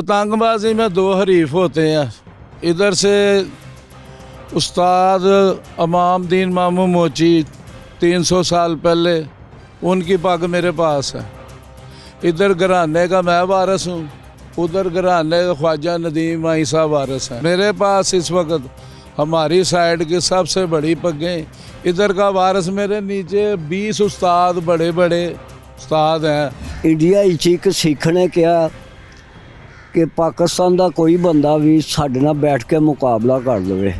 पतंगबाजी में दो हरीफ होते हैं। इधर से उस्ताद इमाम दीन मामू मोची 300 साल पहले, उनकी पग मेरे पास है। इधर घराने का मैं वारिस हूँ, उधर घराने का ख्वाजा नदीम आई साहब वारिस है। मेरे पास इस वक्त हमारी साइड की सबसे बड़ी पगें, इधर का वारिस मेरे नीचे 20 उस्ताद बड़े बड़े उस्ताद हैं। इंडिया एक सिख ने कहा कि पाकिस्तान का कोई बंदा भी साडे नाल बैठ के मुकाबला कर लवे।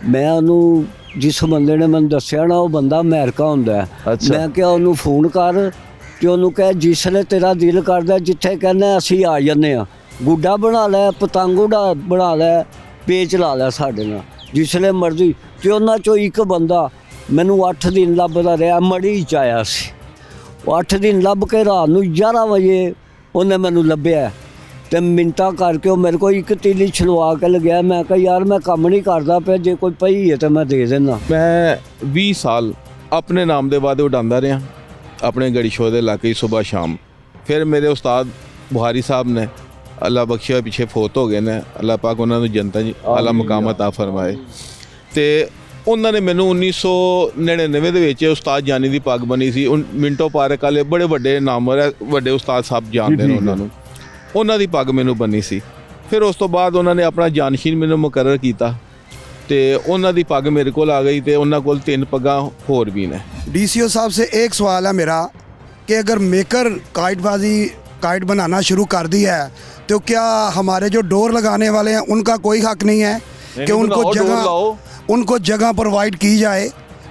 मैं उन्होंने जिस बंदे ने मैंने दसिया ना, वो बंदा अमेरिका हुंदा है। अच्छा। मैं क्या उन्होंने फोन कर कि उन्होंने कहा जिसले तेरा दिल करदा जिथे कहना असी आ जाने आ, गुड्डा बना लै, पतंग बना लै, पेच ला लै साडे नाल जिसले मर्जी। तो उन्हां चों एक बंदा मैनू 8 दिन लभदा रहा, मड़ी च आया सी। 8 दिन लभ के रात नूं 11 बजे उन्हें मैनू लभ्या ते मिन्नतां करके वो मेरे को एक तीली छलवा के लग्या। मैं कहा यार मैं काम नहीं करदा पे, जे कोई पई है तो मैं दे देना। मैं 20 साल अपने नाम दे वादे उडांदा रहा अपने गड़ी शो दे इलाके सुबह शाम। फिर मेरे उस्ताद बुहारी साहब ने अल्लाह बख्शिया पिछे फोत हो गए ने, अल्लाह पाक उन्होंने जनता जी आला मकाम अता फरमाए। तो उन्होंने मैनू 1999 ਦੇ ਵਿੱਚ उस्ताद जानी की पग बनी सी। मिंटो पार्क वाले बड़े बड़े नामवर है, बड़े उस्ताद साहब जानते हैं उन्होंने, उन्हों की पग मैनू बनी सी। फिर उस तो बाद उन्होंने अपना जानशीन मैनू मुकर्रर किया तो उन्हों की पग मेरे को आ गई। तो उन्होंने कोल 3 पगां होर भी ने। DCO साहब से एक सवाल है मेरा कि अगर मेकर काइट बनाना शुरू कर दी है तो क्या हमारे जो डोर लगाने वाले हैं उनका कोई हक नहीं है कि उनको जगह प्रोवाइड की जाए?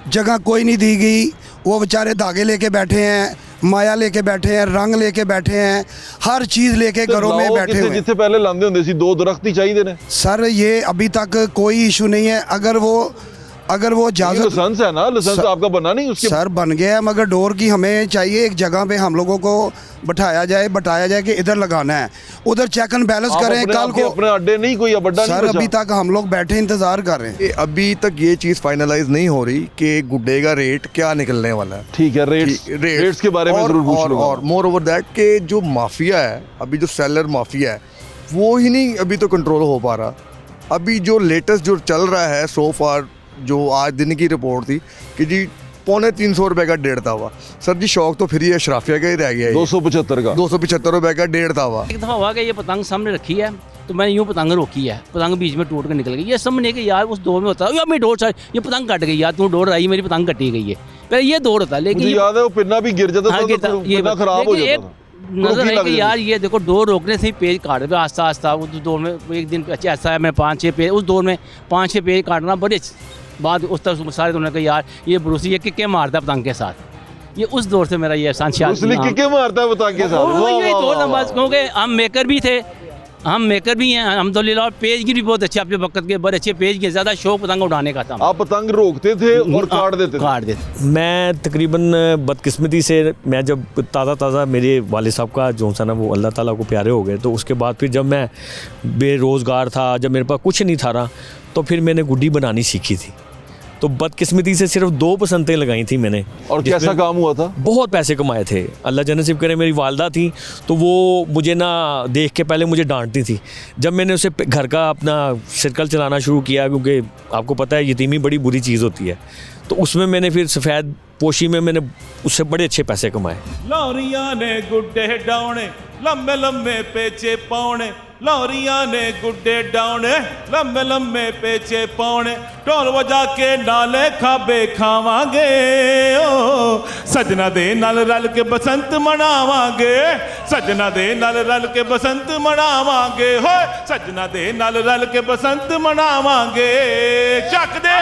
जगह कोई नहीं दी गई, वो बेचारे धागे लेके बैठे हैं, माया लेके बैठे हैं, रंग लेके बैठे हैं, हर चीज़ लेके घरों में बैठे हुए हैं। जिथे पहले लांदे हुंदे सी 2 दरख्त ही चाहिए ने। सर ये अभी तक कोई इशू नहीं है। अगर वो इजाजत, लाइसेंस है ना, लाइसेंस तो आपका बना नहीं उसके। सर बन गया है, मगर डोर की हमें चाहिए एक जगह पे हम लोगों को बताया जाए कि इधर लगाना है, उधर चेक एंड बैलेंस करें। कल को अपने अड्डे नहीं कोई अड्डा सर अभी तक हम लोग बैठे इंतजार कर रहे हैं। अभी तक ये चीज़ फाइनलाइज नहीं हो रही कि गुड्डे का रेट क्या निकलने वाला है। ठीक है, रेट्स के बारे में जरूर पूछ लूंगा। और मोर ओवर दैट के जो माफिया है, अभी जो सेलर माफिया है वो ही नहीं अभी तो कंट्रोल हो पा रहा। अभी जो लेटेस्ट जो चल रहा है सो फार, जो आज दिन की रिपोर्ट थी कि जी 350 रुपये का 1.5 तावा। सर जी शौक तो फिर ये अशराफिया का ही रह गया है। 275 का 275 रुपये का 1.5 तावा। एक दफ़ा हुआ कि ये पतंग सामने रखी है तो मैंने यूँ पतंग रोकी है, पतंग बीच में टूट कर निकल गई। ये समझने कि यार उस दौर में होता है यार मेरी डोर सारी ये पतंग कट गई, यार तू डोर आई मेरी पतंग कटी गई है, पहले ये दौर होता है। लेकिन याद है वो पिन्ना भी गिर जाता था, ये पिन्ना खराब हो जाता था। नजर है कि यार ये देखो डोर रोकने से ही पेज काट दे आस्ता आस्ता। उस दौर में एक दिन अच्छा ऐसा है, मैं 5-6 पेज उस दौर में 5-6 पेज काटना बड़े बाद उस तरह सारे उन्होंने कहा यार ये ब्रूसी ये किक्के मारता है पतंग के साथ। ये उस दौर से मेरा ये एहसान किक्के मारता है पतंग के साथ। क्योंकि हम मेकर भी थे, हम मेकर भी हैं अल्हम्दुलिल्लाह, और पेज की भी बहुत अच्छे अपने वक्त के बड़े अच्छे पेज के, ज़्यादा शौक पतंग उड़ाने का था। आप पतंग रोकते थे और काट देते? मैं तकरीबन बदकिस्मती से मैं जब ताज़ा मेरे वालिद साहब का जो सा ना वो अल्लाह ताला को प्यारे हो गए, तो उसके बाद फिर जब मैं बेरोज़गार था, जब मेरे पास कुछ नहीं था रहा, तो फिर मैंने गुड्डी बनानी सीखी थी। तो बदकिस्मती से सिर्फ 2 पसंतें लगाई थी मैंने। और कैसा काम हुआ था? बहुत पैसे कमाए थे, अल्लाह जन्नत नसीब करे। मेरी वालदा थी तो वो मुझे ना देख के पहले मुझे डांटती थी। जब मैंने उसे घर का अपना सर्कल चलाना शुरू किया, क्योंकि आपको पता है यतीमी बड़ी बुरी चीज़ होती है, तो उसमें मैंने फिर सफ़ेद पोशी में मैंने उससे बड़े अच्छे पैसे कमाए। लौरिया ने गुड्डे डाउने लम्बे लम्बे पेचे पाउने, लौरिया ने गुड्डे डाउने लम्बे लम्बे पेचे पाउने, ढोल बजा के नाले खाबे खावांगे ओ सजना दे नाल रल के बसंत मनावांगे, सजना दे नाल रल के बसंत मनावांगे, हो सजना दे नाल रल के बसंत मनावांगे। चक दे।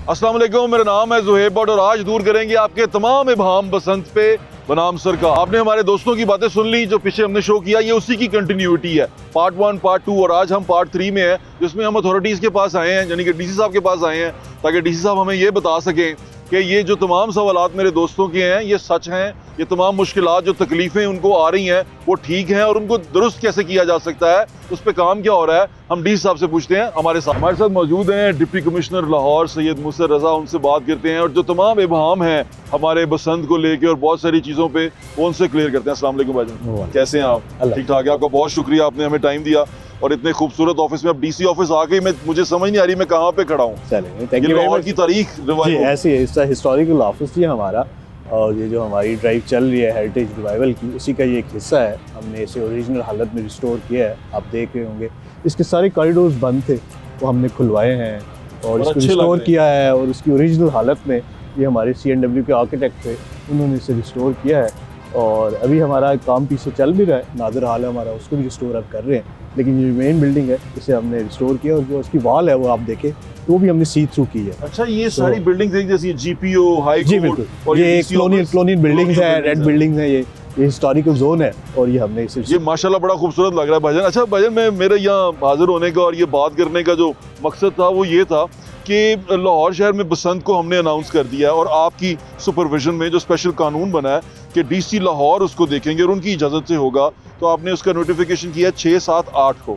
अस्सलाम वालेकुम, मेरा नाम है ज़ुहैब भट्ट और आज दूर करेंगे आपके तमाम इब्हाम बसंत पे बनाम सर का। आपने हमारे दोस्तों की बातें सुन ली जो पीछे हमने शो किया, ये उसी की कंटिन्यूटी है, पार्ट 1 पार्ट 2 और आज हम पार्ट 3 में हैं, जिसमें हम अथॉरिटीज़ के पास आए हैं, यानी कि DC साहब के पास आए हैं, ताकि DC साहब हमें ये बता सकें कि ये जो तमाम सवालात मेरे दोस्तों के हैं ये सच हैं, ये तमाम मुश्किलात जो तकलीफ़ें उनको आ रही हैं वो ठीक हैं, और उनको दुरुस्त कैसे किया जा सकता है, उस पर काम क्या हो रहा है, हम डी साहब से पूछते हैं। हमारे साथ मौजूद हैं डिप्टी कमिश्नर लाहौर सैयद मुसर रज़ा, उनसे बात करते हैं और जो तमाम इबहाम हैं हमारे बसंत को लेके और बहुत सारी चीज़ों पे वो उनसे क्लियर करते हैं। अस्सलाम वालेकुम भाईजान, कैसे हैं आप? ठीक ठाक है, आपका बहुत शुक्रिया, आपने हमें टाइम दिया और इतने खूबसूरत ऑफिस में। अब डीसी ऑफिस आ गई, मुझे समझ नहीं आ रही मैं कहाँ पे खड़ा हूँ। चलेंगे, लाहौर की तारीख जी ऐसी है, इसका हिस्टोरिकल ऑफिस ही है हमारा, और ये जो हमारी ड्राइव चल रही है हेरिटेज रिवाइवल की, उसी का ये एक हिस्सा है। हमने इसे ओरिजिनल हालत में रिस्टोर किया है, आप देख रहे होंगे। इसके सारे कॉरिडोर्स बंद थे, वो हमने खुलवाए हैं और इसको रिस्टोर किया है, और उसकी ओरिजिनल हालत में ये हमारे CNW के आर्किटेक्ट थे, उन्होंने इसे रिस्टोर किया है। और अभी हमारा काम पीछे चल भी रहा है, नादर हाल है हमारा, उसको भी रिस्टोर अब कर रहे हैं। लेकिन ये मेन बिल्डिंग है, इसे हमने रिस्टोर किया, और जो उसकी वॉल है वो आप देखें तो वो भी हमने सी थ्रू की है। अच्छा, ये सारी बिल्डिंग्स एक जैसी GPO, हाई जी कोर्ट बिल्कुल, और ये कॉलोनियल बिल्डिंग्स है, रेड बिल्डिंग्स है, ये हिस्टोरिकल जोन है, और ये हमने इसे ये माशाल्लाह बड़ा खूबसूरत लग रहा है भाईजान। अच्छा भाईजान, मैं मेरे यहाँ हाजिर होने का और ये बात करने का जो मकसद था वो ये था कि लाहौर शहर में बसंत को हमने अनाउंस कर दिया है, और आपकी सुपरविजन में जो स्पेशल कानून बना है कि DC लाहौर उसको देखेंगे और उनकी इजाज़त से होगा, तो आपने उसका नोटिफिकेशन किया 6, 7, 8 को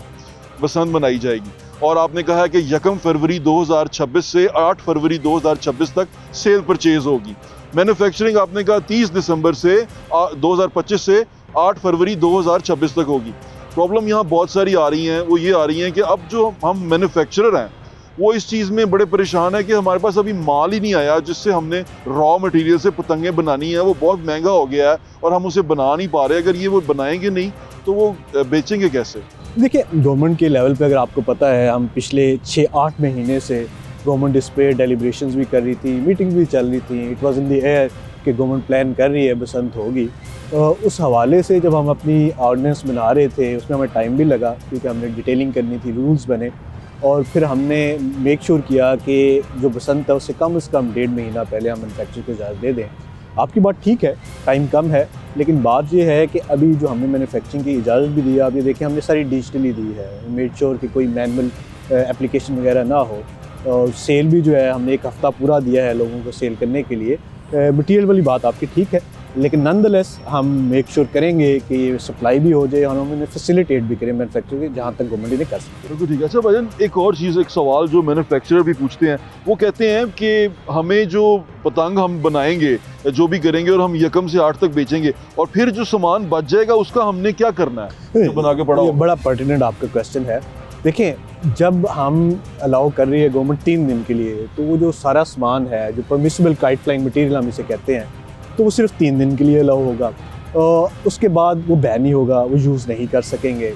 बसंत मनाई जाएगी, और आपने कहा है कि 1 फरवरी 2026 से 8 फरवरी 2026 तक सेल परचेज होगी। मैन्युफैक्चरिंग आपने कहा 30 दिसंबर से 2025 से 8 फरवरी 2026 तक होगी। प्रॉब्लम यहाँ बहुत सारी आ रही हैं, वो ये आ रही हैं कि अब जो हम मैन्युफैक्चरर हैं वो इस चीज़ में बड़े परेशान है कि हमारे पास अभी माल ही नहीं आया जिससे हमने रॉ मटेरियल से पतंगें बनानी है, वो बहुत महंगा हो गया है और हम उसे बना नहीं पा रहे। अगर ये वो बनाएंगे नहीं तो वो बेचेंगे कैसे? देखिए, गवर्नमेंट के लेवल पे अगर आपको पता है, हम पिछले 6-8 महीने से गवर्नमेंट इस पे डेलिब्रेशंस भी कर रही थी, मीटिंग भी चल रही थी, it was in the air कि गवर्नमेंट प्लान कर रही है बसंत होगी। उस हवाले से जब हम अपनी ऑर्डिनेंस बना रहे थे उसमें हमें टाइम भी लगा, क्योंकि हमने डिटेलिंग करनी थी, रूल्स बने, और फिर हमने मेक श्योर किया कि जो बसंत है उससे कम से कम 1.5 महीना पहले हम मैन्युफैक्चर को इजाज़त दे दें। आपकी बात ठीक है, टाइम कम है, लेकिन बात ये है कि अभी जो हमने मैन्युफैक्चरिंग की इजाज़त भी दी है, आप ये देखें हमने सारी डिजिटली दी है, मेड श्योर कि कोई मैनुअल एप्लीकेशन वगैरह ना हो। और सेल भी जो है हमने 1 हफ़्ता पूरा दिया है लोगों को सेल करने के लिए। मटीरियल वाली बात आपकी ठीक है, लेकिन नॉनदलेस हम मेक श्योर करेंगे कि ये सप्लाई भी हो जाए और हम उन्हें फैसिलिटेट भी करें मैन्युफैक्चरिंग जहाँ तक गवर्नमेंट इन्हें कर सकते हैं। बिल्कुल ठीक है। अच्छा भाईजान, एक और चीज़, एक सवाल जो मैन्युफैक्चरर भी पूछते हैं, वो कहते हैं कि हमें जो पतंग हम बनाएंगे, जो भी करेंगे और हम 1 से 8 तक बेचेंगे, और फिर जो सामान बच जाएगा उसका हमने क्या करना है जो बना के पड़ा? ये बड़ा पर्टिनेंट आपका क्वेश्चन है। देखें, जब हम अलाउ कर रही है गवर्नमेंट 3 दिन के लिए, तो वो जो सारा सामान है, जो परमिसिबल काइट फ्लाइंग मटीरियल हम इसे कहते हैं, तो वो सिर्फ 3 दिन के लिए अलाउ होगा। उसके बाद वो बैन ही होगा, वो यूज़ नहीं कर सकेंगे।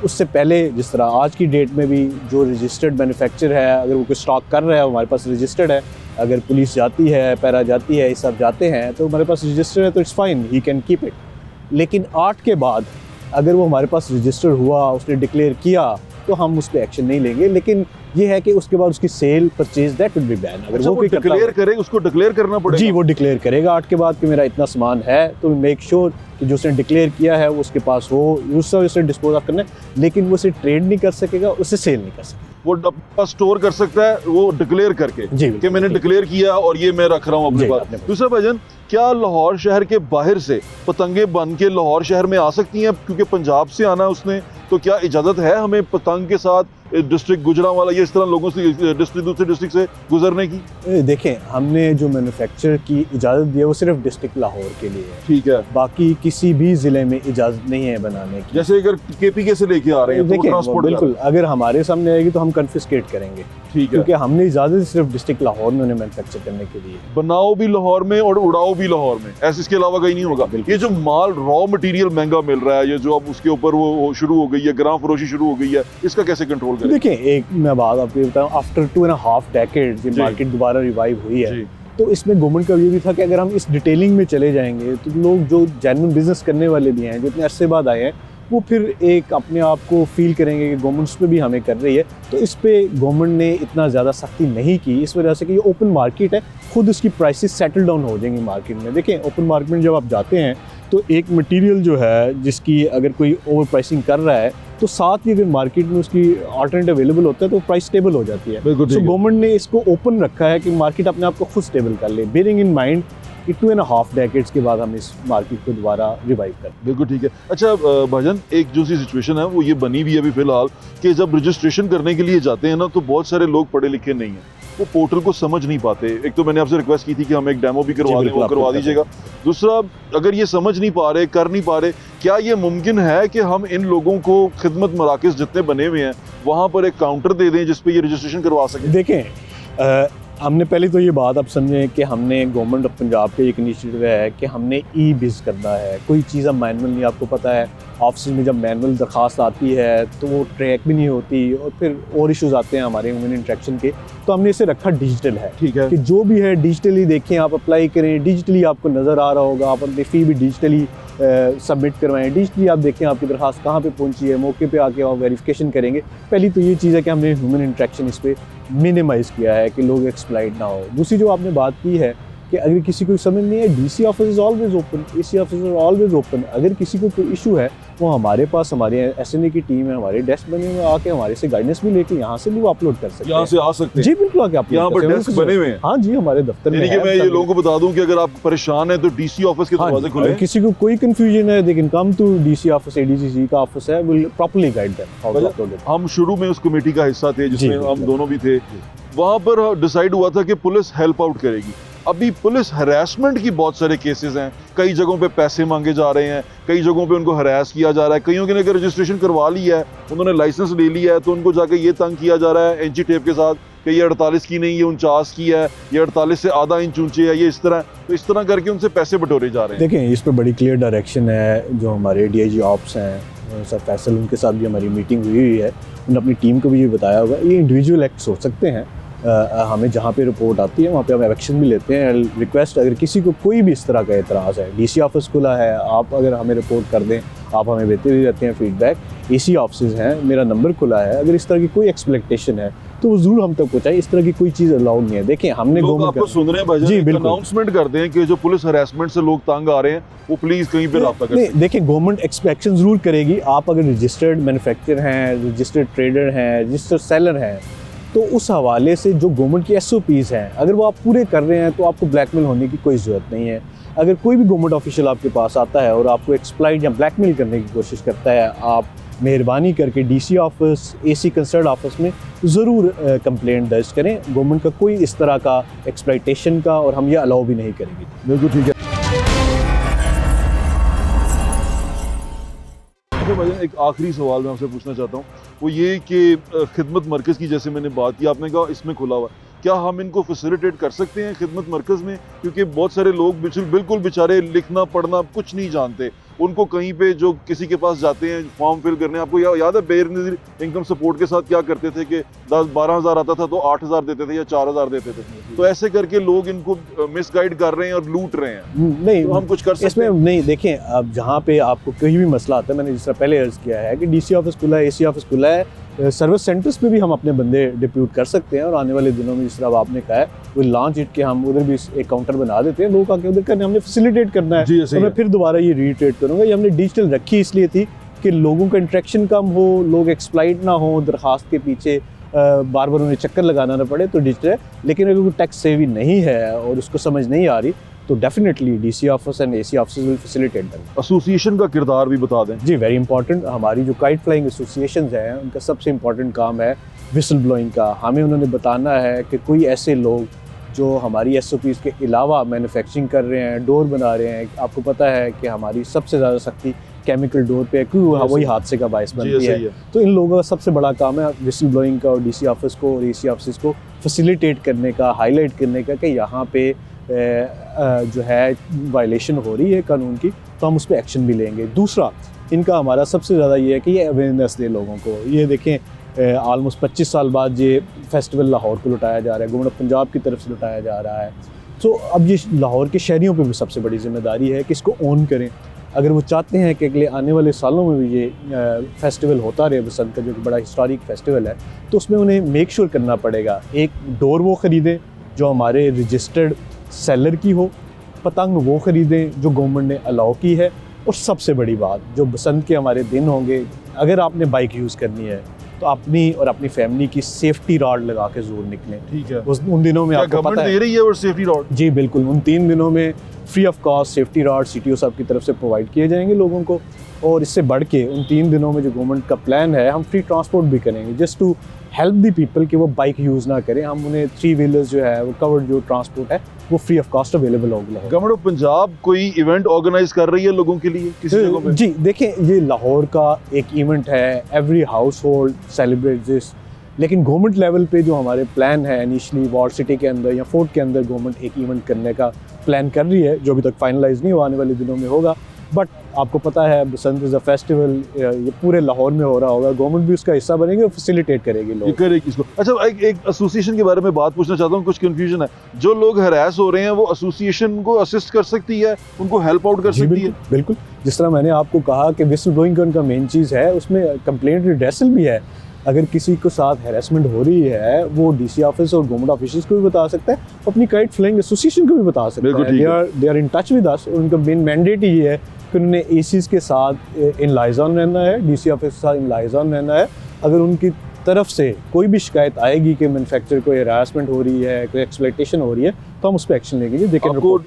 उससे पहले जिस तरह आज की डेट में भी जो रजिस्टर्ड मैन्युफैक्चर है, अगर वो कोई स्टॉक कर रहा है, हमारे पास रजिस्टर्ड है, अगर पुलिस जाती है, पैरा जाती है, ये सब जाते हैं, तो हमारे पास रजिस्टर्ड है तो it's fine, he can keep it. लेकिन 8 के बाद अगर वो हमारे पास रजिस्टर्ड हुआ, उसने डिक्लेयर किया, तो हम उस पर एक्शन नहीं लेंगे। लेकिन ये है कि उसके बाद उसकी cell purchase that will be ban. अगर वो डिक्लेयर करे, उसको डिक्लेयर करना पड़ेगा। जी, वो डिक्लेयर करेगा 8 के बाद कि मेरा इतना सामान है, तो मेक श्योर कि जो उसने डिक्लेयर किया है वो उसके पास हो, उससे डिस्पोज ऑफ करना है। लेकिन वो उसे ट्रेड नहीं कर सकेगा, उसे सेल नहीं कर सकेगा। वो अपना स्टोर कर सकता है वो डिक्लेयर करके जी कि मैंने डिक्लेयर किया और ये मैं रख रहा हूँ अपने पास। दूसरा भाईजान, क्या लाहौर शहर के बाहर से पतंगे बन के लाहौर शहर में आ सकती हैं? क्योंकि पंजाब से आना उसने, तो क्या इजाज़त है हमें पतंग के साथ डिस्ट्रिक्ट गुजरांवाला या इस तरह लोगों से डिस्ट्रिक्ट दूसरे डिस्ट्रिक्ट से गुजरने की? देखें, हमने जो मैन्युफैक्चर की इजाज़त दी है वो सिर्फ डिस्ट्रिक्ट लाहौर के लिए है, ठीक है। बाकी किसी भी ज़िले में इजाज़त नहीं है बनाने की। जैसे अगर KPK से लेके आ रहे हैं तो ट्रांसपोर्ट, बिल्कुल, अगर हमारे सामने आएगी तो हम कन्फिस्केट करेंगे, ठीक है, क्योंकि हमने इजाज़त सिर्फ डिस्ट्रिक्ट लाहौर में उन्हें मैन्युफैक्चर करने के लिए। बनाओ भी लाहौर में और उड़ाओ भी लाहौर में, ऐसे इसके अलावा कहीं नहीं होगा। ये जो माल रॉ मटेरियल महंगा मिल रहा है, ये जो अब उसके ऊपर वो शुरू हो गई है, ग्राम फरोशी शुरू हो गई है, इसका कैसे कंट्रोल करें? देखिए, एक मैं बात आपको बताऊं, आफ्टर 2.5 डेकेड ये मार्केट दोबारा रिवाइव हुई है, तो इसमें गवर्नमेंट का व्यू भी था कि अगर हम इस डिटेलिंग में चले जाएंगे तो लोग जो जेन्युइन बिजनेस करने वाले भी हैं, जो इतने अरसे बाद आए हैं, वो फिर एक अपने आप को फील करेंगे कि गवर्नमेंट उस पर भी हमें कर रही है। तो इस पे गवर्नमेंट ने इतना ज़्यादा सख्ती नहीं की, इस वजह से कि ये ओपन मार्केट है, खुद उसकी प्राइसेस सेटल डाउन हो जाएंगी मार्केट में। देखें, ओपन मार्केट में जब आप जाते हैं तो एक मटेरियल जो है जिसकी अगर कोई ओवर प्राइसिंग कर रहा है तो साथ ही अगर मार्केट में उसकी अल्टरनेटिव अवेलेबल होता है तो प्राइस स्टेबल हो जाती है। बिल्कुल तो ठीक है। गवर्नमेंट ने इसको ओपन रखा है कि मार्केट अपने आप को खुद स्टेबल कर ले, बेयरिंग इन माइंड कि 2.5 डेकेड्स के बाद हम इस मार्केट को दोबारा रिवाइव करें। बिल्कुल ठीक है। अच्छा भाईजान, एक जो सी सिचुएशन है वो ये बनी हुई है अभी फिलहाल कि जब रजिस्ट्रेशन करने के लिए जाते हैं ना तो बहुत सारे लोग पढ़े लिखे नहीं हैं, वो पोर्टल को समझ नहीं पाते। एक तो मैंने आपसे रिक्वेस्ट की थी कि हम एक डेमो भी करवा दें, बिल्कुल, वो आप करवा कर दीजिएगा। दूसरा, अगर ये समझ नहीं पा रहे, कर नहीं पा रहे, क्या ये मुमकिन है कि हम इन लोगों को खिदमत मराकज़ जितने बने हुए हैं वहाँ पर एक काउंटर दे दें जिस पे ये रजिस्ट्रेशन करवा सकें? देखें, हमने पहले तो ये बात आप समझें कि हमने गवर्नमेंट ऑफ पंजाब का एक इनिशिएटिव है कि हमने ई बिज़ करना है। कोई चीज़ अब मैनुअल नहीं, आपको पता है ऑफिस में जब मैनुअल दरख्वास्त आती है तो वो ट्रैक भी नहीं होती और फिर और इश्यूज आते हैं हमारे ह्यूमन इंटरेक्शन के। तो हमने इसे रखा डिजिटल है, ठीक है कि जो भी है डिजिटली देखें, आप अप्लाई करें, डिजिटली आपको नज़र आ रहा होगा, आप अपनी फ़ी भी डिजिटली सबमिट करवाएं, डिजिटली आप देखें आपकी दरख्वास्त कहाँ पे पहुंची है, मौके पे आके आप वेरिफिकेशन करेंगे। पहली तो ये चीज़ है कि हमने ह्यूमन इंटरेक्शन इस पर मिनिमाइज़ किया है कि लोग एक्सप्लॉइट ना हो। दूसरी जो आपने बात की है कि अगर किसी को समझ नहीं है, DC office is always open, AC office is always open. अगर किसी को कोई इशू है वो हमारे पास, हमारे एसएनए की टीम है, हमारे डेस्क बने हुए, आके हमारे से गाइडेंस भी लेके यहाँ से भी वो अपलोड कर सकते हैं। यहाँ से आ सकते हैं? जी बिल्कुल, आके अपलोड यहाँ पर डेस्क बने हुए हैं? हाँ जी, हमारे दफ्तर में। यानी कि मैं ये लोगों को बता दूं कि अगर आप परेशान हैं तो डीसी ऑफिस के दरवाजे खुले हैं। किसी को कोई कंफ्यूजन है, they can come to DC office, ADCC का ऑफिस है, will properly guide them how to upload it. हम शुरू में उस कमेटी का हिस्सा थे जिसमें जी, हम दोनों भी थे। वहाँ पर डिसाइड हुआ था कि पुलिस हेल्प आउट करेगी। अभी पुलिस हरासमेंट की बहुत सारे केसेस हैं, कई जगहों पे पैसे मांगे जा रहे हैं, कई जगहों पे उनको हरास किया जा रहा है। कईयों ने अगर रजिस्ट्रेशन करवा ली है, उन्होंने लाइसेंस ले लिया है, तो उनको जाके ये तंग किया जा रहा है एंची टेप के साथ कि ये 48 की नहीं, ये 49 की है, ये 48 से आधा इंच ऊंची है, ये इस तरह। तो इस तरह करके उनसे पैसे बटोरे जा रहे हैं। देखें, इस पर बड़ी क्लियर डायरेक्शन है। जो हमारे डीआईजी ऑप्स हैं सर फैसल, उनके साथ भी हमारी मीटिंग हुई है, उन्होंने अपनी टीम को भी ये बताया होगा। ये इंडिविजुअल एक्ट्स हो सकते हैं, हमें जहाँ पे रिपोर्ट आती है वहाँ पे हम एक्शन भी लेते हैं। रिक्वेस्ट, अगर किसी को कोई भी इस तरह का एतराज़ है, डीसी ऑफिस खुला है, आप अगर हमें रिपोर्ट कर दें, आप हमें देते भी रहते हैं फीडबैक। एसी ऑफिस हैं, मेरा नंबर खुला है, अगर इस तरह की कोई एक्सपेक्टेशन है तो वो जरूर हम तक पहुँचाए। इस तरह की कोई चीज़ अलाउड नहीं है। देखें, हमने लोग आपको सुन रहे हैं भाईजान, जी बिल्कुल, अनाउंसमेंट करते हैं कि जो पुलिस हरासमेंट से लोग तंग आ रहे हैं वो प्लीज कहीं पे रब्ता करें। नहीं, देखिए, गवर्नमेंट एक्सपेक्शन जरूर करेगी। आप अगर रजिस्टर्ड मैन्युफैक्चरर हैं, रजिस्टर्ड ट्रेडर हैं, रजिस्टर्ड सेलर हैं, तो उस हवाले से जो गवर्नमेंट की SOPs हैं, अगर वो आप पूरे कर रहे हैं तो आपको ब्लैकमेल होने की कोई ज़रूरत नहीं है। अगर कोई भी गवर्नमेंट ऑफिशियल आपके पास आता है और आपको एक्सप्लॉइट या ब्लैकमेल करने की कोशिश करता है, आप मेहरबानी करके DC office, AC concern office में ज़रूर कंप्लेंट दर्ज करें। गवर्नमेंट का कोई इस तरह का एक्सप्लॉइटेशन का, और हम ये अलाउ भी नहीं करेंगे। बिल्कुल ठीक है। अच्छा भाईजान, एक आखिरी सवाल मैं आपसे पूछना चाहता हूँ, वो ये कि खिदमत मरकज़ की जैसे मैंने बात की, आपने कहा इसमें खुला हुआ, क्या हम इनको फैसिलिटेट कर सकते हैं खिदमत मरकज़ में? क्योंकि बहुत सारे लोग बिल्कुल बेचारे लिखना पढ़ना कुछ नहीं जानते, उनको कहीं पे जो किसी के पास जाते हैं फॉर्म फिल करने। आपको याद है बेनज़ीर इनकम सपोर्ट के साथ क्या करते थे कि 10-12 हज़ार आता था तो 8 हज़ार देते थे या 4 हज़ार देते थे। तो ऐसे करके लोग इनको मिसगाइड कर रहे हैं और लूट रहे हैं। नहीं, तो हम कुछ कर सकते इसमें हैं? नहीं, देखें, अब जहाँ पे आपको कोई भी मसला आता है, मैंने जिस तरह पहले अर्ज़ किया है कि डीसी ऑफिस खुला है, एसी ऑफिस खुला है, सर्विस सेंटर्स पे भी हम अपने बंदे डिप्यूट कर सकते हैं। और आने वाले दिनों में जिस तरह आपने कहा है, वो लॉन्च इट के हम उधर भी एक काउंटर बना देते हैं, लोग आके उधर करने, हमने फैसिलिटेट करना है। तो मैं फिर दोबारा ये रीट्रेट करूँगा, ये हमने डिजिटल रखी इसलिए थी कि लोगों का इंटरेक्शन कम हो, लोग एक्सप्लॉइट ना हो दरख्वास्त के पीछे, बार बार उन्हें चक्कर लगाना ना पड़े, तो डिजिटल है। लेकिन अगर कोई टैक्स सेवी नहीं है और उसको समझ नहीं आ रही, तो definitely DC office and AC office will facilitate them. Association का किरदार भी बता दें। जी, वेरी इंपॉर्टेंट। हमारी जो काइट फ्लाइंग एसोसिएशंस हैं, उनका सबसे इम्पॉर्टेंट काम है विसल ब्लोइंग का। हमें उन्होंने बताना है कि कोई ऐसे लोग जो हमारी SOPs के अलावा मैन्युफैक्चरिंग कर रहे हैं, डोर बना रहे हैं। आपको पता है कि हमारी सबसे ज़्यादा सख्ती केमिकल डोर पे है, क्योंकि वही हादसे का बायस बनती है। तो इन लोगों का सबसे बड़ा काम है विसल ब्लोइंग का, और डीसी ऑफिस को और एसी ऑफिस को फैसिलिटेट करने का, हाईलाइट करने का कि यहाँ पे जो है वायलेशन हो रही है कानून की, तो हम उस पर एक्शन भी लेंगे। दूसरा, इनका हमारा सबसे ज़्यादा ये है कि ये अवेयरनेस दे लोगों को। ये देखें, ऑलमोस्ट 25 साल बाद ये फेस्टिवल लाहौर को लुटाया जा रहा है, गवर्नमेंट ऑफ पंजाब की तरफ से लुटाया जा रहा है। तो अब ये लाहौर के शहरियों पे भी सबसे बड़ी जिम्मेदारी है कि इसको ऑन करें। अगर वो चाहते हैं कि अगले आने वाले सालों में भी ये फेस्टिवल होता रहे, बसंत का जो कि बड़ा हिस्टोरिक फेस्टिवल है, तो उसमें उन्हें मेक श्योर करना पड़ेगा, एक डोर वो ख़रीदें जो हमारे रजिस्टर्ड सेलर की हो, पतंग वो ख़रीदें जो गवर्नमेंट ने अलाउ की है, और सबसे बड़ी बात, जो बसंत के हमारे दिन होंगे, अगर आपने बाइक यूज़ करनी है तो अपनी और अपनी फैमिली की सेफ्टी रॉड लगा के ज़रूर निकलें। ठीक है। उन दिनों में आपको पता गवर्नमेंट है दे रही है और सेफ्टी रॉड? जी बिल्कुल, उन 3 दिनों में free of cost safety rod CTO साहब की तरफ से प्रोवाइड किए जाएंगे लोगों को। और इससे बढ़ के उन 3 दिनों में जो गवर्नमेंट का प्लान है, हम फ्री ट्रांसपोर्ट भी करेंगे just to help the people कि वो बाइक यूज़ ना करें। हम उन्हें 3 व्हीलर्स जो है वो कवर्ड जो ट्रांसपोर्ट है वो फ्री ऑफ कॉस्ट अवेलेबल होगा। गवर्नमेंट ऑफ पंजाब कोई इवेंट ऑर्गेनाइज कर रही है लोगों के लिए किसी जगह पे? जी देखें, ये लाहौर का एक इवेंट है, every house hold celebrate this, लेकिन गवर्नमेंट लेवल पे जो हमारे प्लान है इनिशियली वार्ड सिटी के अंदर या फोर्ट के अंदर गवर्नमेंट एक इवेंट करने का प्लान कर रही है, जो अभी तक फाइनलाइज नहीं हुआ, आने वाले दिनों में होगा। बट आपको पता है बसंत इज़ अ फेस्टिवल, ये पूरे लाहौर में हो रहा होगा, गवर्नमेंट भी उसका हिस्सा बनेगी और फैसिलिटेट करेगी ये लोग। करेगी इसको। अच्छा, एक एसोसिएशन के बारे में बात पूछना चाहता हूँ, कुछ कंफ्यूजन है। जो लोग हरास हो रहे हैं वो एसोसिएशन को असिस्ट कर सकती है, उनको हेल्प आउट कर जी सकती है? बिल्कुल, जिस तरह मैंने आपको कहा कि विसल ब्लोइंग का मेन चीज़ है, उसमें कंप्लेंट रिड्रेसल भी है। अगर किसी को साथ हैरेसमेंट हो रही है वो DC ऑफिस और गवर्नमेंट ऑफिस को भी बता सकता है, अपनी काइट फ्लाइंग एसोसिएशन को भी बता सकता बिल्कुल है। ठीक है। They are in touch with us. उनका मेन मैंडेट ही है कि उन्हें ACs के साथ इन लाइजॉन रहना है, DC ऑफिस के साथ इन लाइजॉन रहना है। अगर उनकी तरफ से कोई भी शिकायत आएगी कि मैन्युफैक्चरर को हैरासमेंट हो रही है, कोई एक्सप्लॉयटेशन हो रही है, तो हम उस पर एक्शन लेंगे। जी देखिए, आपको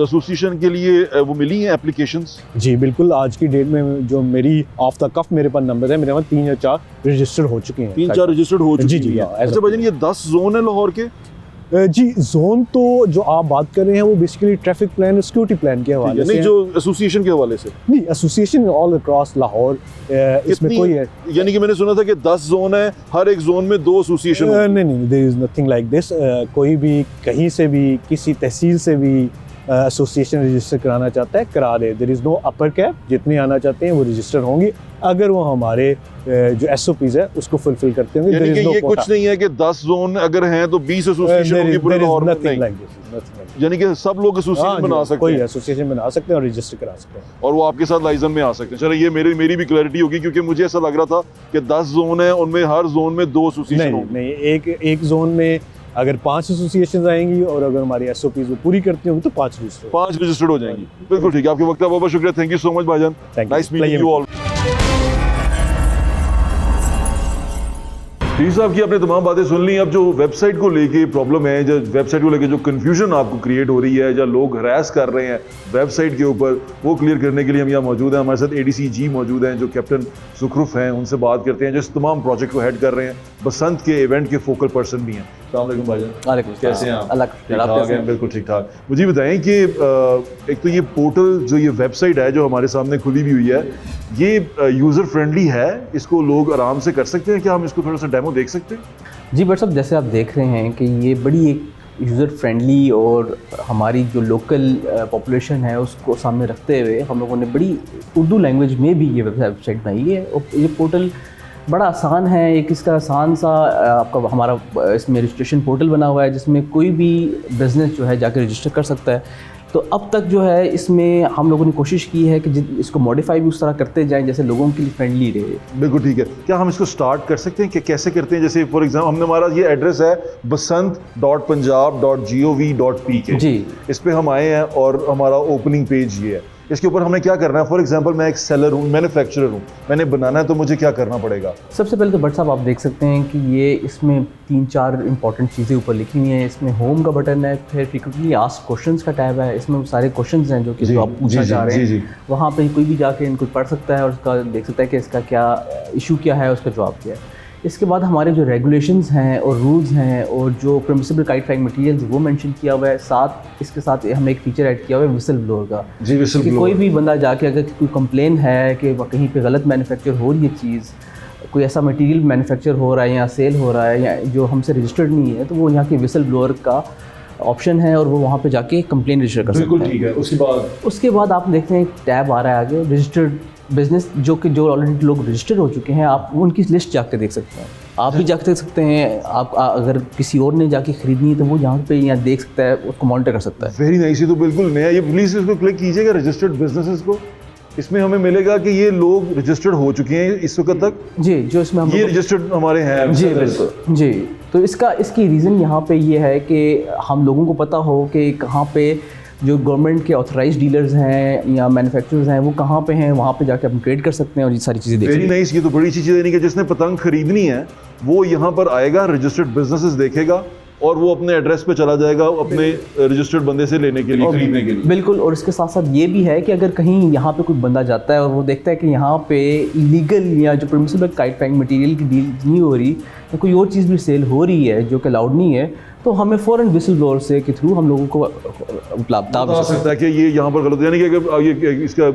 एसोसिएशन के लिए वो मिली हैं एप्लीकेशंस? जी बिल्कुल, आज की डेट में जो मेरी ऑफ द कफ मेरे पास नंबर है, मेरे पास 3 या 4 रजिस्टर्ड हो चुके हैं। 3-4 रजिस्टर्ड हो चुकी जी, हैं। as अच्छा of- भाईजान, ये 10 जोन है लाहौर के? जी जोन तो जो आप बात कर रहे हैं वो बेसिकली ट्रैफिक प्लान और सिक्योरिटी प्लान के हवाले से नहीं, है। जो एसोसिएशन के हवाले से? नहीं, एसोसिएशन ऑल अक्रॉस लाहौर, इसमें कितनी- कोई है यानी कि मैंने सुना था कि 10 जोन है, हर एक जोन में 2 एसोसिएशन होंगे। नहीं, there is nothing like this. कोई भी कहीं से भी किसी तहसील से भी एसोसिएशन रजिस्टर कराना चाहता है, करा दे। There is no upper cap, जितने आना चाहते हैं वो रजिस्टर होंगी अगर वो हमारे जो SOPs है उसको फुलफिल करते होंगे। यानी There कि is no ये quota. कुछ नहीं है कि 10 जोन अगर हैं तो 20 There एसोसिएशन होंगी is- पूरे there is लाहौर में? nothing नहीं, like this, nothing like this. यानी कि सब लोग एसोसिएशन हाँ बना जी, सकते कोई हैं एसोसिएशन बना सकते हैं और रजिस्टर करा सकते हैं। और वो आपके साथ लाइजन में आ सकते हैं। चलो, ये मेरी भी क्लैरिटी होगी, क्योंकि मुझे ऐसा लग रहा था कि 10 जोन है, उनमें हर जोन में 2 एसोसिएशन नहीं होंगे। नहीं, एक जोन में अगर 5 एसोसिएशन आएंगी और अगर हमारी SOPs वो पूरी करती होंगी तो 5 रजिस्टर। 5 रजिस्टर्ड हो जाएंगी। बिल्कुल ठीक है, आपके वक्त का बहुत बहुत शुक्रिया। थैंक यू सो मच भाईजान, Thank you. Nice meeting Pleasure. You all. D साहब की आपने तमाम बातें सुन ली। अब जो वेबसाइट को लेके प्रॉब्लम है, जो वेबसाइट को लेके जो कन्फ्यूजन आपको क्रिएट हो रही है, या लोग हरास कर रहे हैं वेबसाइट के ऊपर, वो क्लियर करने के लिए हम यहाँ मौजूद हैं। हमारे साथ ADC जी मौजूद हैं जो कैप्टन सुखरुफ हैं, उनसे बात करते हैं, जो इस तमाम प्रोजेक्ट को हेड कर रहे हैं, बसंत के इवेंट के फोकल पर्सन भी हैं। अस्सलाम वालेकुम भाईजान, कैसे हैं आप? अल्लाह ठीक ठाक हैं, बिल्कुल ठीक ठाक। मुझे बताएं कि एक तो ये पोर्टल, जो ये वेबसाइट है जो हमारे सामने खुली भी हुई है, ये यूज़र फ्रेंडली है? इसको लोग आराम से कर सकते हैं? क्या हम इसको थोड़ा सा डेमो देख सकते हैं? जी बट साहब, जैसे आप देख रहे हैं कि ये बड़ी एक यूज़र फ्रेंडली और हमारी जो लोकल पॉपुलेशन है उसको सामने रखते हुए हम लोगों ने बड़ी उर्दू लैंग्वेज में भी ये वेबसाइट बनाई है। और ये पोर्टल बड़ा आसान है। एक इसका आसान सा आपका हमारा इसमें रजिस्ट्रेशन पोर्टल बना हुआ है जिसमें कोई भी बिज़नेस जो है जाकर रजिस्टर कर सकता है। तो अब तक जो है इसमें हम लोगों ने कोशिश की है कि इसको मॉडिफाई भी उस तरह करते जाएं जैसे लोगों के लिए फ्रेंडली रहे। बिल्कुल ठीक है। क्या हम इसको स्टार्ट कर सकते हैं कि कैसे करते हैं? जैसे फॉर एग्जाम्पल, हमने हमारा ये एड्रेस है basant.punjab.gov.pk जी, इस पे हम आए हैं और हमारा ओपनिंग पेज ये है। इसके ऊपर हमें क्या करना है? फॉर एग्जांपल, मैं एक सेलर हूँ, मैन्युफैक्चरर हूँ, मैंने बनाना है, तो मुझे क्या करना पड़ेगा? सबसे पहले तो भट्ट साहब आप देख सकते हैं कि ये इसमें 3-4 इंपॉर्टेंट चीज़ें ऊपर लिखी हुई हैं। इसमें होम का बटन है, फिर फ्रीक्वेंटली आस्क्ड क्वेश्चंस का टैब है। इसमें सारे क्वेश्चंस हैं जो कि जो आप पूछना चाह रहे हैं, वहाँ पे कोई भी जाके इनको पढ़ सकता है और उसका देख सकता है कि इसका क्या इशू क्या है, उसका जवाब क्या है। इसके बाद हमारे जो रेगुलेशंस हैं और रूल्स हैं और जो परमिसिबल काइट फ्लाइंग मटेरियल्स वो मेंशन किया हुआ है। साथ इसके साथ हमने एक फीचर ऐड किया हुआ है विसल ब्लोअर का। जी, विसल कि कोई भी बंदा जाके अगर कोई कंप्लेन है कि कहीं पे गलत मैन्युफैक्चर हो रही है चीज़, कोई ऐसा मटेरियल मैन्युफैक्चर हो रहा है या सेल हो रहा है या जो हमसे रजिस्टर्ड नहीं है, तो वो यहाँ के विसल ब्लोअर का ऑप्शन है और वो वहाँ पे जाके कंप्लेन रजिस्टर कर सकते हैं। बिल्कुल ठीक है। उसके बाद आप देखते हैं एक टैब आ रहा है आगे, रजिस्टर्ड बिजनेस, जो ऑलरेडी लोग रजिस्टर हो चुके हैं, आप उनकी लिस्ट जाके देख सकते हैं। आप भी जाके देख सकते हैं। आप अगर किसी और ने जाके ख़रीदनी है तो वो यहाँ पे यहाँ देख सकता है, उसको मॉनिटर कर सकता है। Very nice. ये तो बिल्कुल नया। ये प्लीज़ इसको क्लिक कीजिएगा, रजिस्टर्ड बिजनेसेस को। इसमें हमें मिलेगा कि ये लोग रजिस्टर्ड हो चुके हैं इस वक्त तक। जी, जो इसमें हम ये रजिस्टर्ड हमारे हैं। जी बिल्कुल जी। तो इसकी रीज़न यहाँ पे ये है कि हम लोगों को पता हो कि कहाँ पे जो गवर्नमेंट के ऑथराइज डीलर्स हैं या मैन्युफैक्चरर्स हैं वो कहाँ पे हैं, वहाँ पे जाके हम ट्रेड कर सकते हैं और ये सारी चीज़ें देख सकते वेरी हैं। नाइस। ये तो बड़ी अच्छी चीज़ है, यानी कि जिसने पतंग खरीदनी है वो यहाँ पर आएगा, रजिस्टर्ड बिजनेसेस देखेगा और वो अपने एड्रेस पे चला जाएगा अपने रजिस्टर्ड बंदे से लेने के लिए, खरीदने के लिए। बिल्कुल। और इसके साथ साथ ये भी है कि अगर कहीं यहाँ पे कोई बंदा जाता है और वो देखता है कि यहाँ पे इलीगल या जो परमिसिबल काइट फाइंग मटेरियल की डील नहीं हो रही या कोई और चीज़ भी सेल हो रही है जो कि अलाउड नहीं है, तो हमें फ़ौरन विसल ब्लोअर से के थ्रू हम लोगों को बता सकता है कि ये यहाँ पर गलत है। यानी कि अगर ये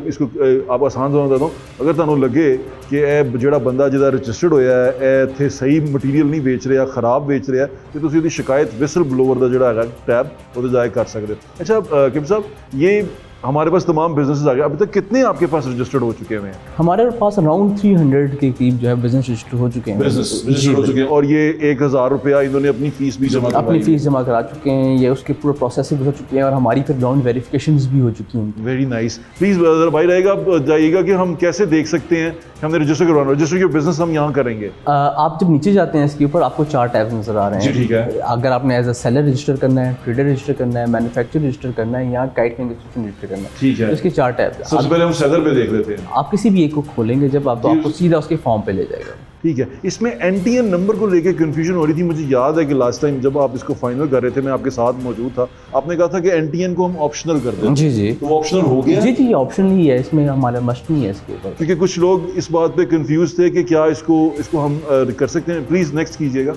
इसको आप आसान समझ देता हूँ, अगर तुहानू लगे कि ਇਹ ਜਿਹੜਾ ਬੰਦਾ ਜਿਹਦਾ ਰਜਿਸਟਰਡ ਹੋਇਆ ਹੈ ਇਹ ਇੱਥੇ ਸਹੀ ਮਟੀਰੀਅਲ ਨਹੀਂ ਵੇਚ ਰਿਹਾ, ਖਰਾਬ ਵੇਚ ਰਿਹਾ, ਤੇ ਤੁਸੀਂ ਉਹਦੀ ਸ਼ਿਕਾਇਤ ਵਿਸਲ ਬਲੋਅਰ ਦਾ ਜਿਹੜਾ ਹੈਗਾ ਟੈਬ ਉਹਦੇ ਜਾ ਕੇ कर सकते हो। अच्छा किम साहब, ये हमारे पास तमाम बिजनेसेस आ गए, अभी तक कितने आपके पास रजिस्टर्ड हो चुके हैं? हमारे पास अराउंड 300 के करीब जो है बिजनेस रजिस्टर हो चुके हैं। बिजनेस रजिस्टर्ड हो चुके हैं और ये 1000 रुपया इन्होंने अपनी फीस भी जमा अपनी फीस जमा करा चुके हैं, ये उसके पूरा प्रोसेस से गुजर चुके हैं और हमारी फिर ग्राउंड वेरिफिकेशंस भी हो चुकी हैं। Very nice. प्लीज़ भाई रहेगा, जाइएगा कि हम कैसे देख सकते हैं हमने रजिस्टर करवाना, रजिस्टर के बिजनेस हम यहाँ करेंगे। आप जब नीचे जाते हैं इसके ऊपर आपको 4 टैब्स नज़र आ रहे हैं। जी ठीक है। अगर आपने एज अ सेलर रजिस्टर करना है, ट्रेडर रजिस्टर करना है, मैन्युफैक्चरर रजिस्टर करना है या काइट फाइंग एसोसिएशन रजिस्टर करना है, ठीक है। तो इसके 4 टैब हैं। सबसे पहले हम सेलर पे देख लेते हैं। आप किसी भी एक को खोलेंगे जब आप, तो आपको सीधा उसके फॉर्म पे ले जाएगा। ठीक है। इसमें एनटीएन नंबर को लेके कन्फ्यूजन हो रही थी। मुझे याद है कि लास्ट टाइम जब आप इसको फाइनल कर रहे थे, मैं आपके साथ मौजूद था, आपने कहा था कि एनटीएन को हम ऑप्शनल कर दें। जी जी, तो ऑप्शनल हो गया? जी जी, ऑप्शनल ही है, इसमें हमारा मस्ट नहीं है इसके ऊपर। क्योंकि कुछ लोग इस बात पे कंफ्यूज थे कि क्या इसको हम कर सकते हैं। प्लीज़ नेक्स्ट कीजिएगा।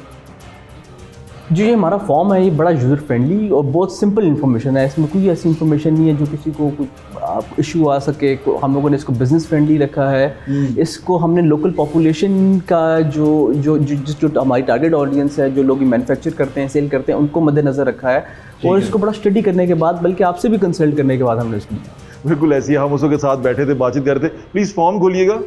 जी, ये हमारा फॉर्म है, ये बड़ा यूज़र फ्रेंडली और बहुत सिंपल इन्फॉर्मेशन है। इसमें कोई ऐसी इन्फॉर्मेशन नहीं है जो किसी को कुछ इशू आ सके। हम लोगों ने इसको बिज़नेस फ्रेंडली रखा है। इसको हमने लोकल पॉपुलेशन का जो हमारी टारगेट ऑडियंस है, जो लोग मैन्युफैक्चर करते हैं, सेल करते हैं, उनको मद्देनज़र रखा है। और इसको बड़ा स्टडी करने के बाद, बल्कि आपसे भी कंसल्ट करने के बाद हमने इसको बिल्कुल ऐसे ही हम उसों के साथ बैठे थे, बातचीत कर रहे थे। प्लीज़ फॉर्म खोलिएगा।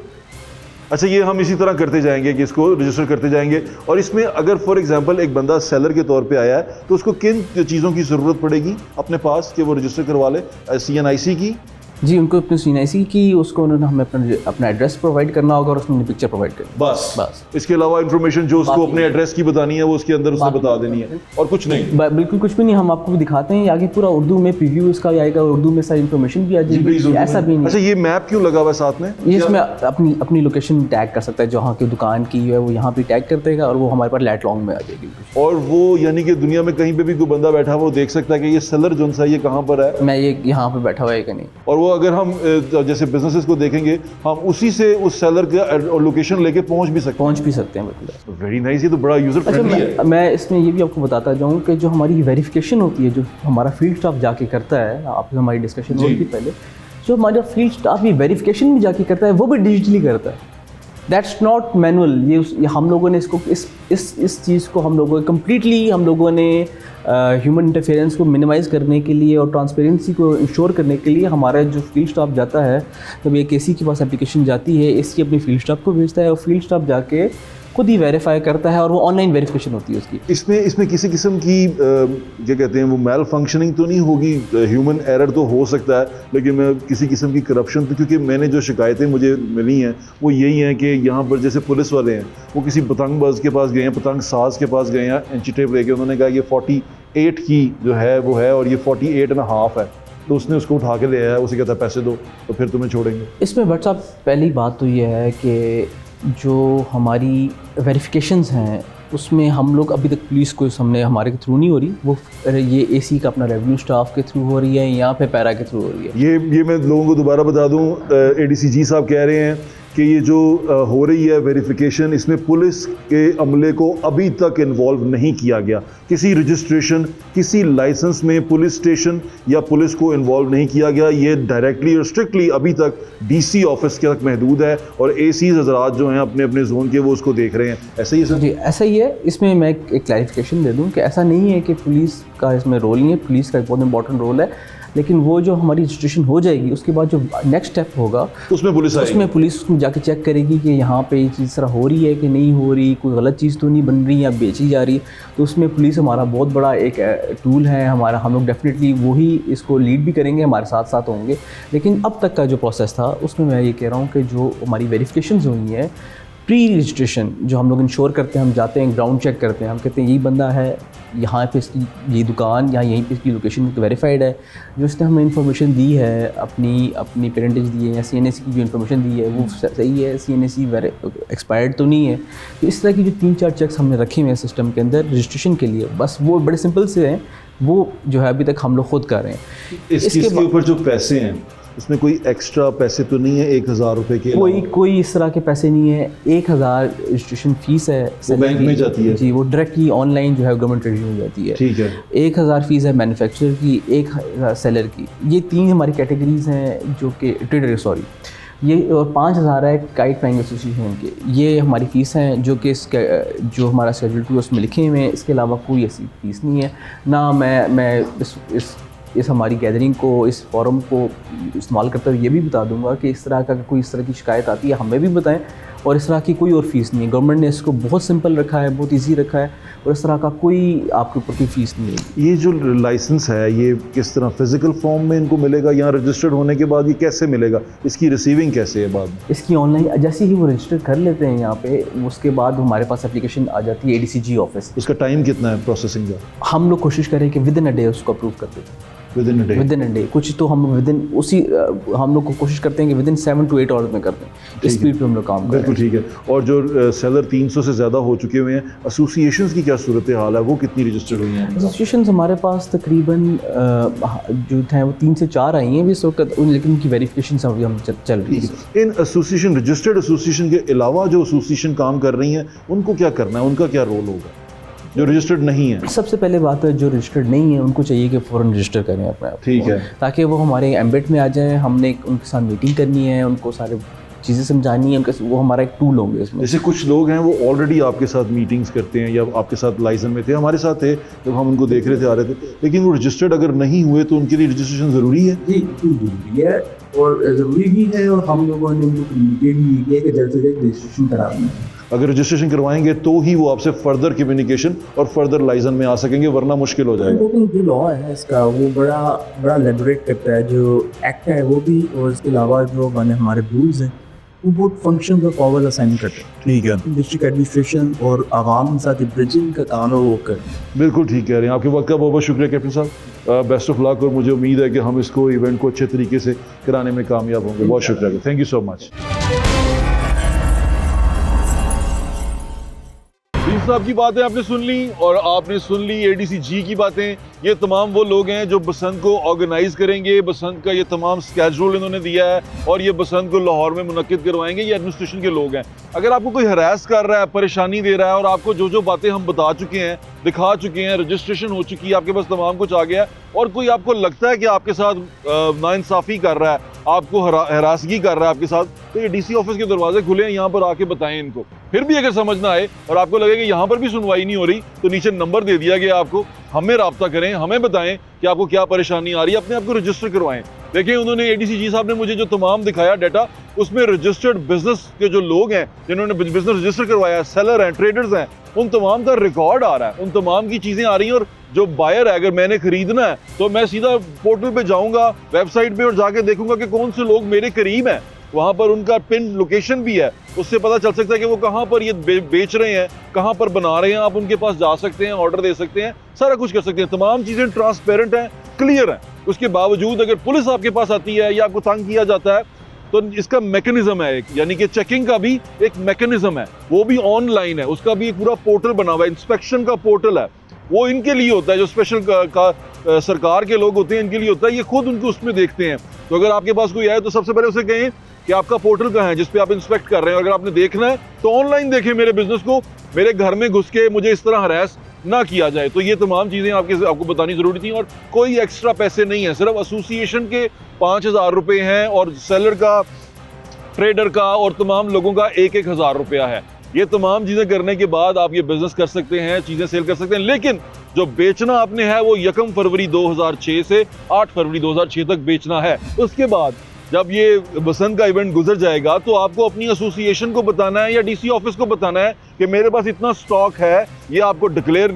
अच्छा, ये हम इसी तरह करते जाएंगे कि इसको रजिस्टर करते जाएंगे। और इसमें अगर फॉर एग्जांपल एक बंदा सेलर के तौर पे आया है तो उसको किन चीज़ों की ज़रूरत पड़ेगी अपने पास कि वो रजिस्टर करवा ले? CNIC की? जी, उनको अपनी CNIC की, उसको उन्होंने हमें अपना एड्रेस प्रोवाइड करना होगा और उसमें पिक्चर प्रोवाइड करनी। बस इसके अलावा इन्फॉर्मेशन जो उसको अपने एड्रेस की बतानी है वो उसके अंदर उसने बता देनी है और कुछ नहीं। बिल्कुल कुछ भी नहीं। हम आपको भी दिखाते हैं आगे पूरा उर्दू में प्रीव्यू इसका आएगा, उर्दू में सारी इन्फॉर्मेशन भी आ जाएगी। ऐसा भी नहीं। अच्छा, ये मैप क्यों लगा हुआ है साथ में? ये इसमें अपनी लोकेशन टैग कर सकता है, जहाँ की दुकान की है वो यहाँ पे टैग कर देगा और वो हमारे पास लैट लॉन्ग में आ जाएगी। और वो यानी कि दुनिया में कहीं पे भी कोई बंदा बैठा वो देख सकता है कि ये सेलर जो सा ये कहाँ पर है, मैं ये यहाँ पे बैठा हुआ है कि नहीं। और वो अगर हम जैसे बिजनेसेस को देखेंगे हम उसी से उस सेलर का लोकेशन लेके पहुंच भी सकते हैं। बिल्कुल वेरी नाइस। ये तो बड़ा यूजर फ्रेंडली है। मैं इसमें ये भी आपको बताता जाऊँ कि जो हमारी वेरिफिकेशन होती है, जो हमारा फील्ड स्टाफ जाके करता है, आपसे हमारी डिस्कशन हुई थी पहले, जो हमारा फील्ड स्टाफ ये वेरिफिकेशन भी जाके करता है वो भी डिजिटली करता है। That's not manual. ये हम लोगों ने इसको इस चीज़ को हम लोगों कम्प्लीटली हम लोगों ने ह्यूमन इंटरफेरेंस को मिनिमाइज़ करने के लिए और ट्रांसपेरेंसी को इंश्योर करने के लिए हमारा जो फील्ड स्टाफ जाता है, जब एक एसी के पास एप्लीकेशन जाती है, एसी अपनी फील्ड स्टाफ को भेजता है और फील्ड स्टाफ जाके खुद ही वेरीफाई करता है और वो ऑनलाइन वेरिफिकेशन होती है उसकी। इसमें किसी किस्म की क्या कहते हैं वो मेल फंक्शनिंग तो नहीं होगी? ह्यूमन एरर तो हो सकता है, लेकिन मैं किसी किस्म की करप्शन तो, क्योंकि मैंने जो शिकायतें मुझे मिली हैं वो यही हैं कि यहाँ पर जैसे पुलिस वाले हैं वो किसी पतंगबाज के पास गए हैं, पतंग साज के पास गए हैं, इंची टेप लेके उन्होंने कहा कि 48 की जो है वो है और ये 48.5 है, तो उसने उसको उठा के ले आया, उसे कहता है पैसे दो तो फिर तुम्हें छोड़ेंगे। इसमें बट साहब पहली बात तो ये है कि जो हमारी वेरिफिकेशंस हैं उसमें हम लोग अभी तक पुलिस को हमने हमारे के थ्रू नहीं हो रही, वो ये एसी का अपना रेवेन्यू स्टाफ के थ्रू हो रही है, यहाँ पे पैरा के थ्रू हो रही है। ये मैं लोगों को दोबारा बता दूं, ADCG साहब कह रहे हैं कि ये जो हो रही है वेरिफिकेशन, इसमें पुलिस के अमले को अभी तक इन्वॉल्व नहीं किया गया। किसी रजिस्ट्रेशन, किसी लाइसेंस में पुलिस स्टेशन या पुलिस को इन्वॉल्व नहीं किया गया। ये डायरेक्टली और स्ट्रिक्टली अभी तक DC ऑफिस के तक महदूद है और ACs हजरात जो हैं अपने अपने जोन के वो उसको देख रहे हैं। ऐसा ही है सर? जी ऐसा ही है। इसमें मैं एक क्लैरिफिकेशन दे दूं कि ऐसा नहीं है कि पुलिस का इसमें रोल नहीं है, पुलिस का एक बहुत इंपॉर्टेंट रोल है, लेकिन वो जो हमारी रजिस्ट्रेशन हो जाएगी उसके बाद जो नेक्स्ट स्टेप होगा उसमें पुलिस उसमें जाके चेक करेगी कि यहाँ पे ये चीज़ तरह हो रही है कि नहीं हो रही, कोई गलत चीज़ तो नहीं बन रही या बेची जा रही। तो उसमें पुलिस हमारा बहुत बड़ा एक टूल है हमारा, हम लोग डेफिनेटली वही इसको लीड भी करेंगे, हमारे साथ साथ होंगे। लेकिन अब तक का जो प्रोसेस था उसमें मैं ये कह रहा हूँ कि जो हमारी वेरिफिकेशंस हुई हैं प्री रजिस्ट्रेशन जो हम लोग इंश्योर करते हैं, हम जाते हैं ग्राउंड चेक करते हैं, हम कहते हैं यही बंदा है, यहाँ पे इसकी ये दुकान या यहीं पे इसकी लोकेशन तो वेरीफाइड है, जो इसने हमें इन्फॉर्मेशन दी है, अपनी पेरेंटेज दी है या CNAC की जो इन्फॉर्मेशन दी है वो सही है, CNAC एक्सपायर्ड तो नहीं है। तो इस तरह की जो 3-4 चेक्स हमने रखे हुए हैं सिस्टम के अंदर रजिस्ट्रेशन के लिए, बस वो बड़े सिंपल से हैं, वो जो है अभी तक हम लोग खुद कर रहे हैं। इसके ऊपर जो पैसे हैं उसमें कोई एक्स्ट्रा पैसे तो नहीं है 1000 रुपये के? कोई इस तरह के पैसे नहीं है। 1000 रजिस्ट्रेशन फीस है, वो बैंक में जाती है जी, वो डायरेक्टली ऑनलाइन जो है गवर्नमेंट ट्रेडिंग हो जाती है। ठीक है। 1000 फीस है मैन्युफैक्चरर की, 1000 सेलर की। ये 3 हमारी कैटेगरीज हैं जो कि ट्रेडर ये, और 5000 है काइट फ्लाइंग एसोसिएशन के। ये हमारी फ़ीस हैं जो कि जो हमारा शेड्यूल 2 उसमें लिखे हुए हैं। इसके अलावा कोई ऐसी फ़ीस नहीं है ना। मैं इस हमारी गैदरिंग को, इस फोरम को इस्तेमाल करते हुए ये भी बता दूंगा कि इस तरह का कोई इस तरह की शिकायत आती है हमें भी बताएं, और इस तरह की कोई और फीस नहीं है। गवर्नमेंट ने इसको बहुत सिंपल रखा है, बहुत इजी रखा है, और इस तरह का कोई आपके ऊपर कोई फ़ीस नहीं है। ये जो लाइसेंस है ये किस तरह फिजिकल फॉर्म में इनको मिलेगा या रजिस्टर्ड होने के बाद ये कैसे मिलेगा? इसकी रिसीविंग कैसे है बाद में? इसकी ऑनलाइन जैसे ही वो रजिस्टर कर लेते हैं यहाँ पे, उसके बाद हमारे पास एप्लीकेशन आ जाती है ADCG ऑफिस। उसका टाइम कितना है प्रोसेसिंग का? हम लोग कोशिश करें कि विद इन अ डे उसको अप्रूव कर दें। विद इन अ डे कुछ तो हम हम लोग को कोशिश करते हैं कि विद इन 7 to 8 आवर्स में करते हैं। इस स्पीड पे हम लोग काम करते हैं। बिल्कुल ठीक है। और जो सेलर 300 से ज़्यादा हो चुके हुए हैं, एसोसिएशंस की क्या सूरत हाल है? वो कितनी रजिस्टर्ड हुई हैं? एसोसिएशंस हमारे पास तकरीबन जो थे वो 3 से 4 आई हैं इस वक्त, लेकिन उनकी वेरिफिकेशन अभी हम चल रही है। इन एसोसिएशन, रजिस्टर्ड एसोसिएशन के अलावा जो एसोसिएशन काम कर रही हैं उनको क्या करना है? उनका क्या रोल होगा जो रजिस्टर्ड नहीं है? सबसे पहले बात है जो रजिस्टर्ड नहीं है उनको चाहिए कि फ़ौरन रजिस्टर करें अपने आप। ठीक है। ताकि वो हमारे एम्बेट में आ जाएं। हमने उनके साथ मीटिंग करनी है, उनको सारे चीज़ें समझानी है, वो हमारा एक टूल होंगे इसमें। जैसे कुछ लोग हैं वो ऑलरेडी आपके साथ मीटिंग्स करते हैं या आपके साथ लाइसेंस में थे, हमारे साथ थे जब हम उनको देख रहे थे, आ रहे थे, लेकिन वो रजिस्टर्ड अगर नहीं हुए तो उनके लिए रजिस्ट्रेशन ज़रूरी है? जी ज़रूरी है, और ज़रूरी भी है, और हम लोगों ने उनको कम्युनिकेट भी किया कि जल्द से जल्द रजिस्ट्रेशन कराना है। अगर रजिस्ट्रेशन करवाएंगे तो ही वो आपसे फर्दर कम्युनिकेशन और फर्दर लाइसेंस में आ सकेंगे, वरना मुश्किल हो जाएगा। लेकिन जो लॉ है इसका वो बड़ा लेबोरेट करता है, जो एक्ट है वो भी, और इसके अलावा जो हमारे रूल्स हैं वो बहुत फंक्शन और पावर असाइन करते हैं। ठीक है। डिस्ट्रिक्ट एडमिनिस्ट्रेशन और आवाम के साथ ब्रिजिंग का काम है वो कर। बिल्कुल ठीक कह रहे हैं। आपके वक्त का बहुत बहुत शुक्रिया कैप्टन साहब, बेस्ट ऑफ लक, और मुझे उम्मीद है कि हम इसको इवेंट को अच्छे तरीके से कराने में कामयाब होंगे। बहुत शुक्रिया, थैंक यू सो मच। साहब की बातें आपने सुन ली, और आपने सुन ली ADCG की बातें। ये तमाम वो लोग हैं जो बसंत को ऑर्गेनाइज करेंगे। बसंत का ये तमाम स्केड्यूल इन्होंने दिया है और ये बसंत को लाहौर में मुनक्किद करवाएंगे। ये एडमिनिस्ट्रेशन के लोग हैं। अगर आपको कोई हरास कर रहा है, परेशानी दे रहा है, और आपको जो जो बातें हम बता चुके हैं, दिखा चुके हैं, रजिस्ट्रेशन हो चुकी है, आपके पास तमाम कुछ आ गया है, और कोई आपको लगता है कि आपके साथ नाइंसाफ़ी कर रहा है, आपको हरासगी कर रहा है आपके साथ, तो ये DC ऑफिस के दरवाजे खुले हैं, यहाँ पर आके बताएं इनको। फिर भी अगर समझ ना आए और आपको लगे कि यहाँ पर भी सुनवाई नहीं हो रही, तो नीचे नंबर दे दिया गया आपको, हमें रब्ता करें, हमें बताएं कि आपको क्या परेशानी आ रही है, अपने आप को रजिस्टर करवाएं। देखिए, उन्होंने ADCG साहब ने मुझे जो तमाम दिखाया डाटा, उसमें रजिस्टर्ड बिजनेस के जो लोग हैं जिन्होंने बिजनेस रजिस्टर करवाया, सेलर हैं, ट्रेडर्स हैं, उन तमाम का रिकॉर्ड आ रहा है, उन तमाम की चीज़ें आ रही हैं। और जो बायर है, अगर मैंने खरीदना है तो मैं सीधा पोर्टल पे जाऊंगा, वेबसाइट पे, और जाके देखूंगा कि कौन से लोग मेरे करीब हैं, वहाँ पर उनका पिन लोकेशन भी है, उससे पता चल सकता है कि वो कहाँ पर ये बेच रहे हैं, कहाँ पर बना रहे हैं। आप उनके पास जा सकते हैं, ऑर्डर दे सकते हैं, सारा कुछ कर सकते हैं। तमाम चीज़ें ट्रांसपेरेंट हैं, क्लियर हैं। उसके बावजूद अगर पुलिस आपके पास आती है या आपको तंग किया जाता है, तो इसका मैकेनिज्म है एक, यानी कि चेकिंग का भी एक मैकेनिज्म है, वो भी ऑनलाइन है, उसका भी एक पूरा पोर्टल बना हुआ है, इंस्पेक्शन का पोर्टल है। वो इनके लिए होता है, जो स्पेशल सरकार के लोग होते हैं, इनके लिए होता है। ये खुद उनको उसमें देखते हैं। तो अगर आपके पास कोई आए तो सबसे पहले उसे कहें कि आपका पोर्टल कहाँ है जिस पे आप इंस्पेक्ट कर रहे हैं। अगर आपने देखना है तो ऑनलाइन देखें मेरे बिजनेस को, मेरे घर में घुस के मुझे इस तरह हरास ना किया जाए। तो ये तमाम चीज़ें आपको बतानी ज़रूरी थी, और कोई एक्स्ट्रा पैसे नहीं है, सिर्फ एसोसिएशन के 5000 रुपये हैं, और सेलर का, ट्रेडर का, और तमाम लोगों का 1-1000 रुपया है। ये तमाम चीज़ें करने के बाद आप ये बिजनेस कर सकते हैं, चीज़ें सेल कर सकते हैं। लेकिन जो बेचना आपने है वो 1 फरवरी 2006 से 8 फरवरी 2006 तक बेचना है। उसके बाद जब ये बसंत का इवेंट गुजर जाएगा तो आपको अपनी एसोसिएशन को बताना है या DC ऑफिस को बताना है कि मेरे पास इतना स्टॉक है। ये आपको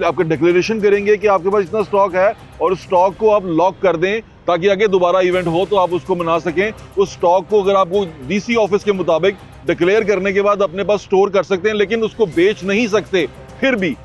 आपका डिक्लेरेशन करेंगे कि आपके पास इतना स्टॉक है, और उस स्टॉक को आप लॉक कर दें ताकि आगे दोबारा इवेंट हो तो आप उसको मना सकें। उस स्टॉक को अगर आपको DC ऑफिस के मुताबिक डिक्लेयर करने के बाद अपने पास स्टोर कर सकते हैं, लेकिन उसको बेच नहीं सकते, फिर भी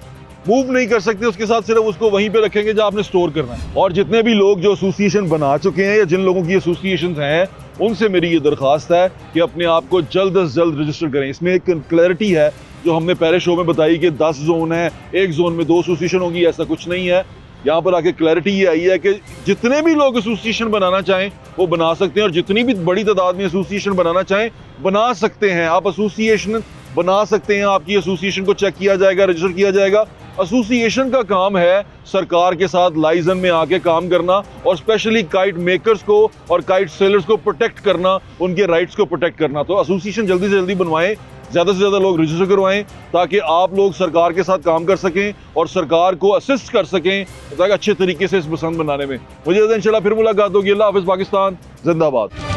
मूव नहीं कर सकते उसके साथ, सिर्फ उसको वहीं पे रखेंगे जहां आपने स्टोर करना है। और जितने भी लोग जो एसोसिएशन बना चुके हैं या जिन लोगों की एसोसिएशन हैं, उनसे मेरी ये दरख्वास्त है कि अपने आप को जल्द से जल्द रजिस्टर करें। इसमें एक क्लैरिटी है जो हमने पहले शो में बताई कि 10 जोन है, एक जोन में 2 एसोसिएशन होगी, ऐसा कुछ नहीं है। यहाँ पर आके क्लैरिटी ये आई है कि जितने भी लोग एसोसिएशन बनाना चाहें वो बना सकते हैं, और जितनी भी बड़ी तादाद में एसोसिएशन बनाना चाहें बना सकते हैं। आप एसोसिएशन बना सकते हैं, आपकी एसोसिएशन को चेक किया जाएगा, रजिस्टर किया जाएगा। एसोसिएशन का काम है सरकार के साथ लाइजन में आके काम करना और स्पेशली काइट मेकर्स को और काइट सेलर्स को प्रोटेक्ट करना, उनके राइट्स को प्रोटेक्ट करना। तो एसोसिएशन जल्दी से जल्दी बनवाएं, ज़्यादा से ज़्यादा लोग रजिस्टर करवाएं, ताकि आप लोग सरकार के साथ काम कर सकें और सरकार को असिस्ट कर सकें ताकि अच्छे तरीके से इस बसंत बनाने में। मुझे इंशाल्लाह फिर मुलाकात होगी। अल्लाह हाफ़िज़। पाकिस्तान जिंदाबाद।